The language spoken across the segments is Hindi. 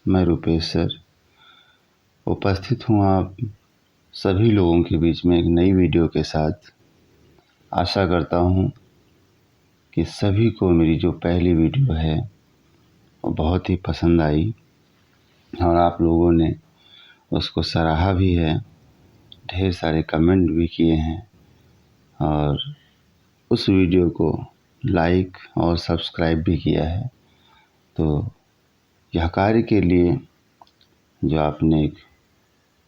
मैं रुपेश सर उपस्थित हूँ आप सभी लोगों के बीच में एक नई वीडियो के साथ। आशा करता हूँ कि सभी को मेरी जो पहली वीडियो है वो बहुत ही पसंद आई और आप लोगों ने उसको सराहा भी है, ढेर सारे कमेंट भी किए हैं और उस वीडियो को लाइक और सब्सक्राइब भी किया है। तो यह कार्य के लिए जो आपने एक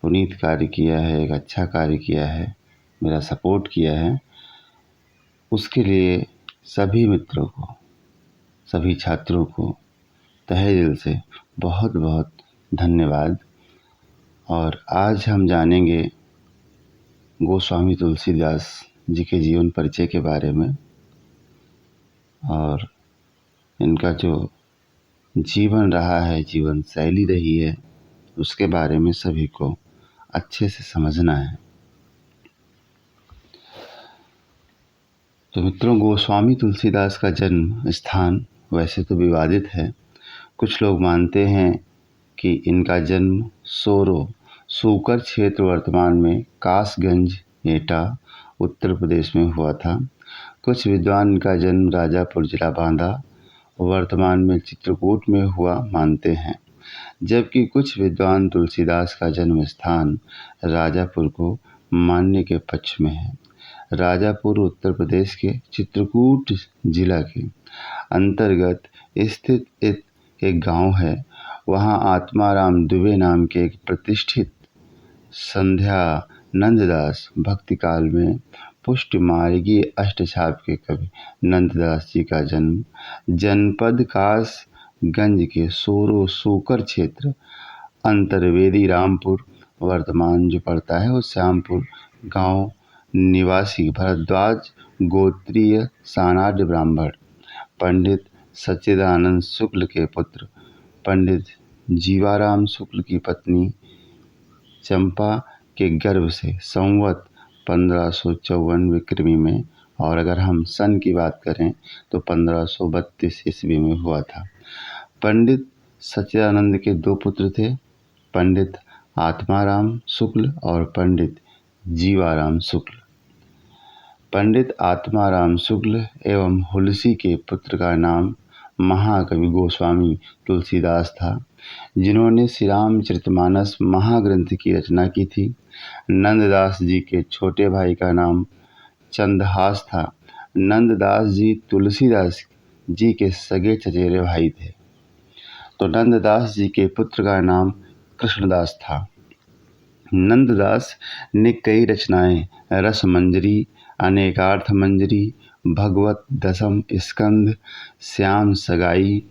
पुनीत कार्य किया है, एक अच्छा कार्य किया है, मेरा सपोर्ट किया है, उसके लिए सभी मित्रों को, सभी छात्रों को तहे दिल से बहुत बहुत धन्यवाद। और आज हम जानेंगे गोस्वामी तुलसीदास जी के जीवन परिचय के बारे में और इनका जो जीवन रहा है, जीवन शैली रही है, उसके बारे में सभी को अच्छे से समझना है। तो मित्रों, गोस्वामी तुलसीदास का जन्म स्थान वैसे तो विवादित है। कुछ लोग मानते हैं कि इनका जन्म सूकर क्षेत्र वर्तमान में कासगंज एटा उत्तर प्रदेश में हुआ था। कुछ विद्वान इनका जन्म राजापुर जिला बांदा वर्तमान में चित्रकूट में हुआ मानते हैं, जबकि कुछ विद्वान तुलसीदास का जन्म स्थान राजापुर को मानने के पक्ष में है। राजापुर उत्तर प्रदेश के चित्रकूट जिला के अंतर्गत स्थित एक गांव है। वहां आत्माराम दुबे नाम के एक प्रतिष्ठित संध्या नंददास भक्ति काल में पुष्ट मार्गीय अष्टछाप के कवि नंददास जी का जन्म जनपद कासगंज के सूकर क्षेत्र अंतर्वेदी रामपुर वर्तमान जो पड़ता है वो श्यामपुर गांव निवासी भरद्वाज गोत्रीय सानाढ़ ब्राह्मण पंडित सच्चिदानंद शुक्ल के पुत्र पंडित जीवाराम शुक्ल की पत्नी चंपा के गर्भ से संवत 1554 विक्रमी में, और अगर हम सन की बात करें तो 1532 ईस्वी में हुआ था। पंडित सच्चिदानंद के दो पुत्र थे, पंडित आत्माराम शुक्ल और पंडित जीवाराम शुक्ल। पंडित आत्माराम शुक्ल एवं हुलसी के पुत्र का नाम महाकवि गोस्वामी तुलसीदास था, जिन्होंने श्री रामचरितमानस महाग्रंथ की रचना की थी। नंददास जी के छोटे भाई का नाम चंदहास था। नंददास जी तुलसीदास जी के सगे चचेरे भाई थे। तो नंददास जी के पुत्र का नाम कृष्णदास था। नंददास ने कई रचनाएं रस मंजरी, अनेकार्थ मंजरी, भगवत दशम स्कंध, श्याम सगाई,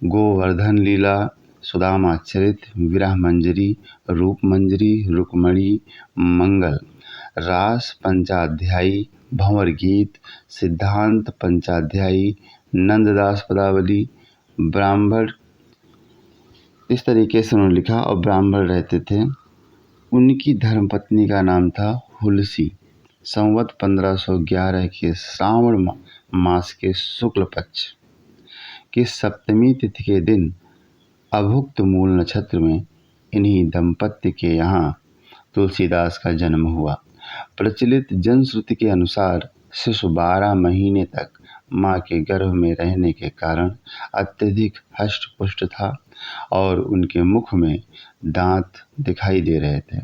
गोवर्धन लीला, सुदामा चरित, विरह मंजरी, रूप मंजरी, रुक्मणी, मंगल, रास पंचाध्यायी, भंवर गीत, सिद्धांत पंचाध्यायी, नंददास पदावली, ब्राह्मण, इस तरीके से उन्होंने लिखा और ब्राह्मण रहते थे। उनकी धर्मपत्नी का नाम था हुलसी। संवत 1511 के श्रावण मास के शुक्ल पक्ष की सप्तमी तिथि के दिन अभुक्त मूल नक्षत्र में इन्हीं दंपत्ति के यहाँ तुलसीदास का जन्म हुआ। प्रचलित जनश्रुति के अनुसार शिशु 12 महीने तक माँ के गर्भ में रहने के कारण अत्यधिक हष्ट पुष्ट था और उनके मुख में दांत दिखाई दे रहे थे।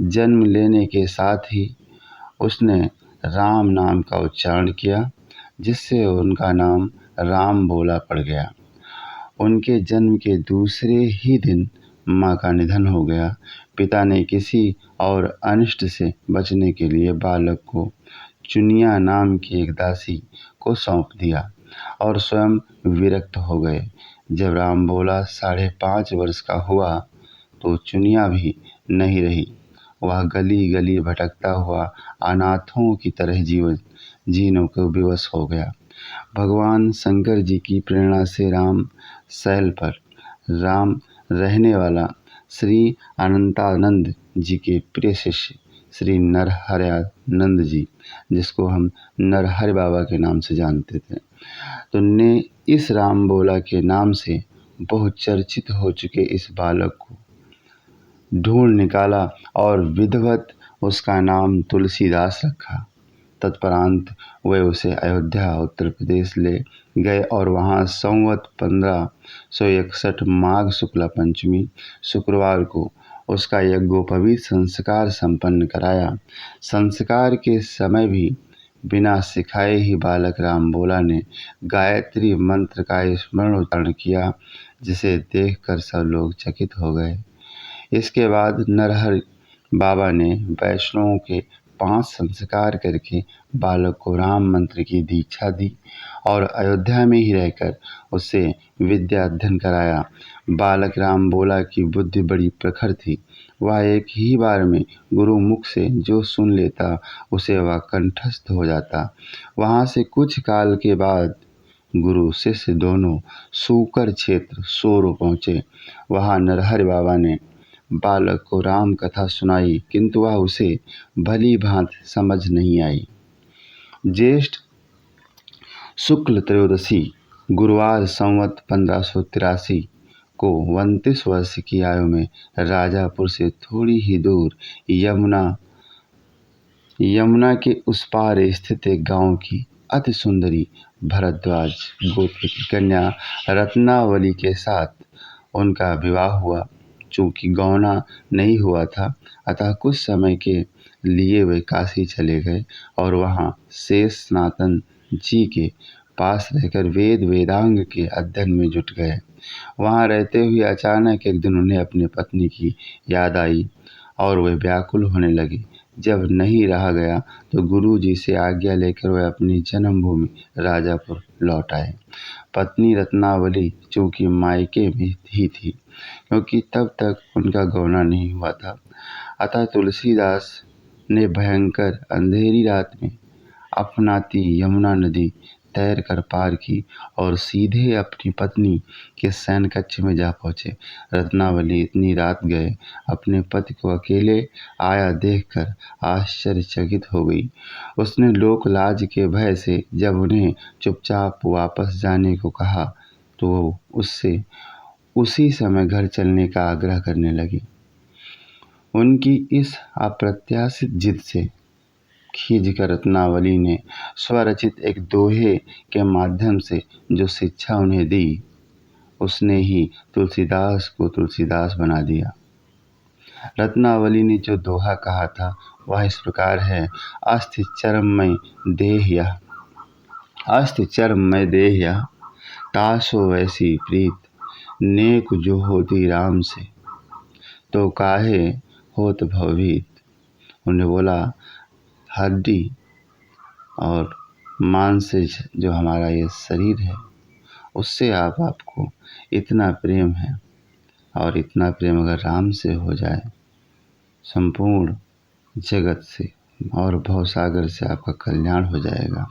जन्म लेने के साथ ही उसने राम नाम का उच्चारण किया, जिससे उनका नाम राम बोला पड़ गया। उनके जन्म के दूसरे ही दिन माँ का निधन हो गया। पिता ने किसी और अनिष्ट से बचने के लिए बालक को चुनिया नाम की एक दासी को सौंप दिया और स्वयं विरक्त हो गए। जब राम बोला 5.5 वर्ष का हुआ तो चुनिया भी नहीं रही। वह गली गली भटकता हुआ अनाथों की तरह जीने को विवश हो गया। भगवान शंकर जी की प्रेरणा से राम शैल पर राम रहने वाला श्री अनंतानंद जी के प्रिय शिष्य श्री नरहरयानंद जी, जिसको हम नरहर बाबा के नाम से जानते थे, तो ने इस राम बोला के नाम से बहुचर्चित हो चुके इस बालक को ढूंढ निकाला और विधिवत उसका नाम तुलसीदास रखा। तत्परांत वे उसे अयोध्या उत्तर प्रदेश ले गए और वहाँ संवत 1561 माघ शुक्ला पंचमी शुक्रवार को उसका यज्ञोपवीत संस्कार संपन्न कराया। संस्कार के समय भी बिना सिखाए ही बालक राम भोला ने गायत्री मंत्र का स्मरण उच्चारण किया, जिसे देखकर सब लोग चकित हो गए। इसके बाद नरहर बाबा ने वैष्णवों के 5 संस्कार करके बालक को राम मंत्र की दीक्षा दी और अयोध्या में ही रहकर उससे विद्या अध्ययन कराया। बालक राम भोला की बुद्धि बड़ी प्रखर थी। वह एक ही बार में गुरु मुख से जो सुन लेता उसे वह कंठस्थ हो जाता। वहाँ से कुछ काल के बाद गुरु शिष्य दोनों सूकर क्षेत्र सोरो पहुँचे। वहाँ नरहरि बाबा ने बालक को राम कथा सुनाई, किंतु वह उसे भली भांति समझ नहीं आई। ज्येष्ठ शुक्ल त्रयोदशी गुरुवार संवत 1583 को 29 वर्ष की आयु में राजापुर से थोड़ी ही दूर यमुना के उस पार स्थित एक गांव की अति सुंदरी भरद्वाज गोत्र की कन्या रत्नावली के साथ उनका विवाह हुआ। चूंकि गौना नहीं हुआ था, अतः कुछ समय के लिए वे काशी चले गए और वहाँ शेष सनातन जी के पास रहकर वेद वेदांग के अध्ययन में जुट गए। वहाँ रहते हुए अचानक एक दिन उन्हें अपनी पत्नी की याद आई और वे व्याकुल होने लगे। जब नहीं रहा गया तो गुरु जी से आज्ञा लेकर वे अपनी जन्मभूमि राजापुर लौट आए। पत्नी रत्नावली चूंकि मायके में ही थी, क्योंकि तब तक उनका गौना नहीं हुआ था, अतः तुलसीदास ने भयंकर अंधेरी रात में अपनाती यमुना नदी तैर कर पार की और सीधे अपनी पत्नी के शयन कक्ष में जा पहुँचे। रत्नावली इतनी रात गए अपने पति को अकेले आया देखकर आश्चर्यचकित हो गई। उसने लोक लाज के भय से जब उन्हें चुपचाप वापस जाने को कहा तो वो उससे उसी समय घर चलने का आग्रह करने लगी। उनकी इस अप्रत्याशित जिद से खींचकर रत्नावली ने स्वरचित एक दोहे के माध्यम से जो शिक्षा उन्हें दी, उसने ही तुलसीदास को तुलसीदास बना दिया। रत्नावली ने जो दोहा कहा था वह इस प्रकार है। अस्ति चर्म में देह यह तासो वैसी प्रीत नेक जो होती राम से तो काहे होत भवभीत। उन्हें बोला, हड्डी और मांस से जो हमारा ये शरीर है उससे आपको इतना प्रेम है, और इतना प्रेम अगर राम से हो जाए संपूर्ण जगत से और भवसागर से आपका कल्याण हो जाएगा।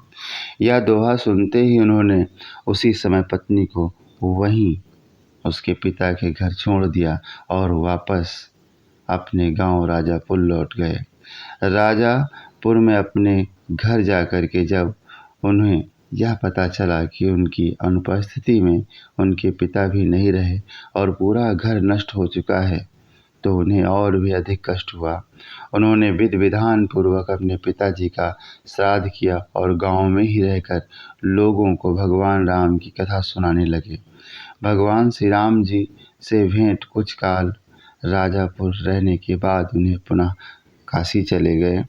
यह दोहा सुनते ही उन्होंने उसी समय पत्नी को वहीं उसके पिता के घर छोड़ दिया और वापस अपने गांव राजापुर लौट गए। राजापुर में अपने घर जाकर के जब उन्हें यह पता चला कि उनकी अनुपस्थिति में उनके पिता भी नहीं रहे और पूरा घर नष्ट हो चुका है, तो उन्हें और भी अधिक कष्ट हुआ। उन्होंने विधि विधान पूर्वक अपने पिताजी का श्राद्ध किया और गांव में ही रहकर लोगों को भगवान राम की कथा सुनाने लगे। भगवान श्री राम जी से भेंट कुछ काल राजापुर रहने के बाद उन्हें पुनः काशी चले गए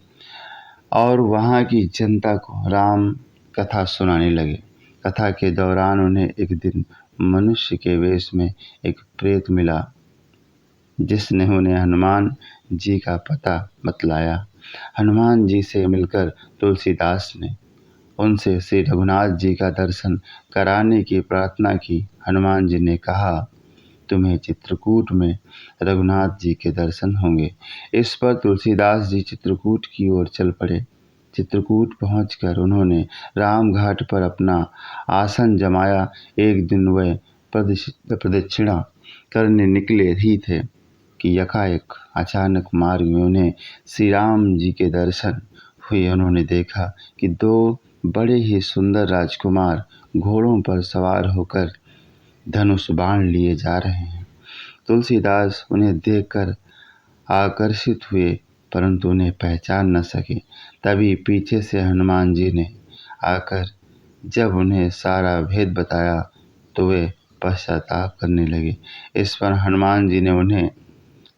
और वहाँ की जनता को राम कथा सुनाने लगे। कथा के दौरान उन्हें एक दिन मनुष्य के वेश में एक प्रेत मिला, जिसने उन्हें हनुमान जी का पता बतलाया। हनुमान जी से मिलकर तुलसीदास ने उनसे श्री रघुनाथ जी का दर्शन कराने की प्रार्थना की। हनुमान जी ने कहा, तुम्हें चित्रकूट में रघुनाथ जी के दर्शन होंगे। इस पर तुलसीदास जी चित्रकूट की ओर चल पड़े। चित्रकूट पहुंचकर उन्होंने राम घाट पर अपना आसन जमाया। एक दिन वह प्रदक्षिणा करने निकले ही थे कि यकाएक अचानक मार्ग में उन्हें श्री राम जी के दर्शन हुए। उन्होंने देखा कि 2 बड़े ही सुंदर राजकुमार घोड़ों पर सवार होकर धनुष बाण लिए जा रहे हैं। तुलसीदास उन्हें देखकर आकर्षित हुए, परंतु उन्हें पहचान न सके। तभी पीछे से हनुमान जी ने आकर जब उन्हें सारा भेद बताया तो वे पश्चाताप करने लगे। इस पर हनुमान जी ने उन्हें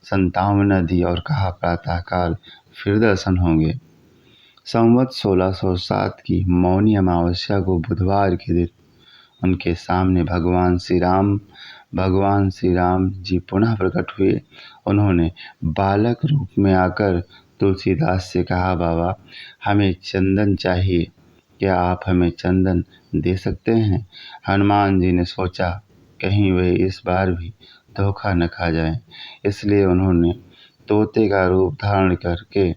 संतावना दी और कहा, प्रातःकाल फिर दर्शन होंगे। संवत 1607 की मौनी अमावस्या को बुधवार के दिन उनके सामने भगवान श्री राम जी पुनः प्रकट हुए। उन्होंने बालक रूप में आकर तुलसीदास से कहा, बाबा हमें चंदन चाहिए, क्या आप हमें चंदन दे सकते हैं? हनुमान जी ने सोचा कहीं वे इस बार भी धोखा न खा जाएं, इसलिए उन्होंने तोते का रूप धारण करके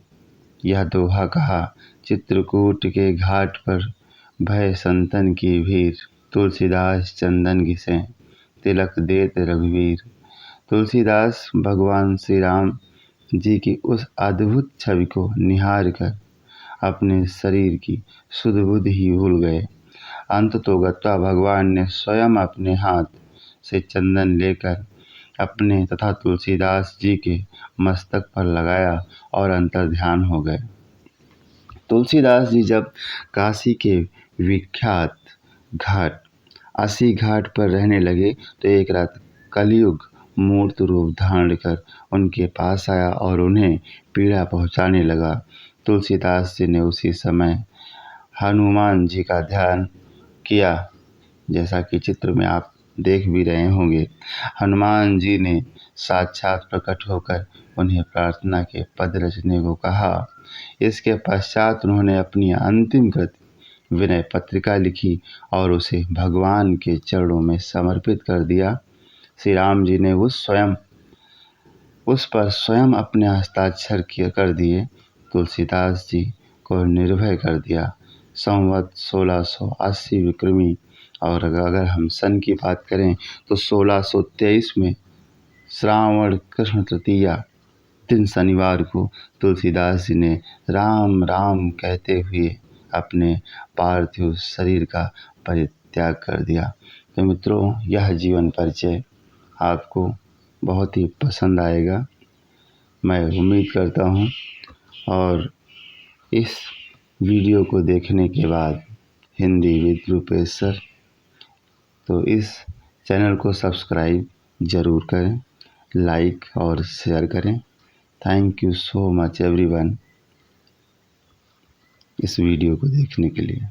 यह दोहा कहा, चित्रकूट के घाट पर भय संतन की भीड़, तुलसीदास चंदन घिसे तिलक देत रघुवीर। तुलसीदास भगवान श्री राम जी की उस अद्भुत छवि को निहार कर अपने शरीर की सुध बुध ही भूल गए। अंततोगत्वा भगवान ने स्वयं अपने हाथ से चंदन लेकर अपने तथा तुलसीदास जी के मस्तक पर लगाया और अंतर ध्यान हो गए। तुलसीदास जी जब काशी के विख्यात घाट अस्सी घाट पर रहने लगे तो एक रात कलयुग मूर्त रूप धारण कर उनके पास आया और उन्हें पीड़ा पहुंचाने लगा। तुलसीदास जी ने उसी समय हनुमान जी का ध्यान किया, जैसा कि चित्र में आप देख भी रहे होंगे। हनुमान जी ने साक्षात प्रकट होकर उन्हें प्रार्थना के पद रचने को कहा। इसके पश्चात उन्होंने अपनी अंतिम कृति विनय पत्रिका लिखी और उसे भगवान के चरणों में समर्पित कर दिया। श्री राम जी ने उस पर स्वयं अपने हस्ताक्षर कर दिए। तुलसीदास जी को निर्भय कर दिया। संवत 1680 विक्रमी और अगर हम सन की बात करें तो 1623 में श्रावण कृष्ण तृतीया दिन शनिवार को तुलसीदास जी ने राम राम कहते हुए अपने पार्थिव शरीर का परित्याग कर दिया। तो मित्रों, यह जीवन परिचय आपको बहुत ही पसंद आएगा, मैं उम्मीद करता हूँ। और इस वीडियो को देखने के बाद हिंदी विद रूपेश सर, तो इस चैनल को सब्सक्राइब ज़रूर करें, लाइक और शेयर करें। Thank you so much everyone इस वीडियो को देखने के लिए।